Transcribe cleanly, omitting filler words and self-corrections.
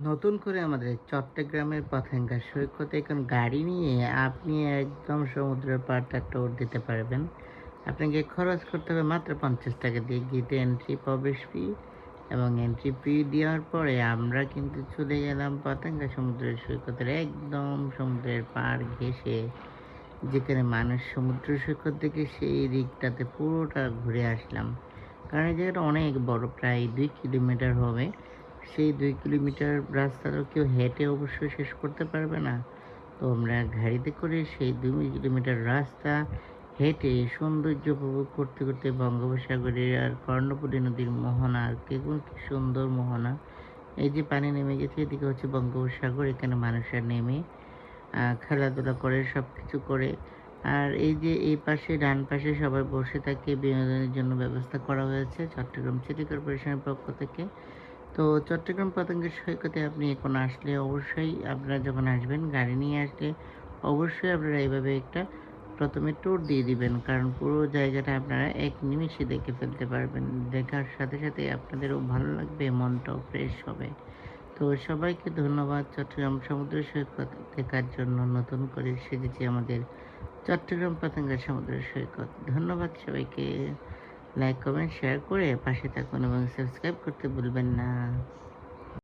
নতুন করে আমাদের চট্টগ্রামের পতেঙ্গা সৈকতে এখন গাড়ি নিয়ে আপনি একদম সমুদ্রের পাড়টা ট্যুর দিতে পারবেন। আপনাকে খরচ করতে হবে মাত্র ৳৫০ দিয়ে গেটে এন্ট্রি প্রবেশ ফি এবং এন্ট্রি ফি দেওয়ার পরে আমরা কিন্তু চলে গেলাম পতেঙ্গা সমুদ্রের সৈকতের একদম সমুদ্রের পাড় ঘেঁষে, যেখানে মানুষ সমুদ্র সৈকত দেখে সেই দিকটাতে পুরোটা ঘুরে আসলাম। কারণ এই জায়গাটা অনেক বড়, প্রায় ২ কিলোমিটার হবে। সেই ২ কিলোমিটার রাস্তা তো কেউ হেঁটে অবশ্যই শেষ করতে পারবে না। তো আমরা গাড়িতে করে সেই ২ কিলোমিটার রাস্তা হেঁটে সৌন্দর্য উপভোগ করতে, করতে বঙ্গোপসাগরের আর কর্ণফুলী নদীর মোহনা, দেখুন কি সুন্দর মোহনা। এই যে পানি নেমে গেছে, এদিকে হচ্ছে বঙ্গোপসাগর, এখানে মানুষরা নেমে খেলাধুলা করে, সবকিছু করে। আর এই যে এই পাশে ডান পাশে সবাই বসে থাকে, বিনোদনের জন্য ব্যবস্থা করা হয়েছে চট্টগ্রাম সিটি কর্পোরেশনের পক্ষ থেকে। তো চট্টগ্রাম পতেঙ্গা সৈকতে আপনি এখন আসলে অবশ্যই, আপনারা যখন আসবেন গাড়ি নিয়ে আসলে অবশ্যই আপনারা এভাবে একটা ১ম এ ট্যুর দিয়ে দিবেন। কারণ পুরো জায়গাটা আপনারা এক নিমেষে দেখে ফেলতে পারবেন। দেখার সাথে, সাথে আপনাদেরও ভালো লাগবে, মনটাও ফ্রেশ হবে। তো সবাইকে ধন্যবাদ চট্টগ্রাম সমুদ্র সৈকত দেখার জন্য। নতুন করে সেজেছে আমাদের চট্টগ্রাম পতেঙ্গা সমুদ্র সৈকত। ধন্যবাদ সবাইকে। লাইক, কমেন্ট, শেয়ার করে পাশে থাকুন এবং সাবস্ক্রাইব করতে ভুলবেন না।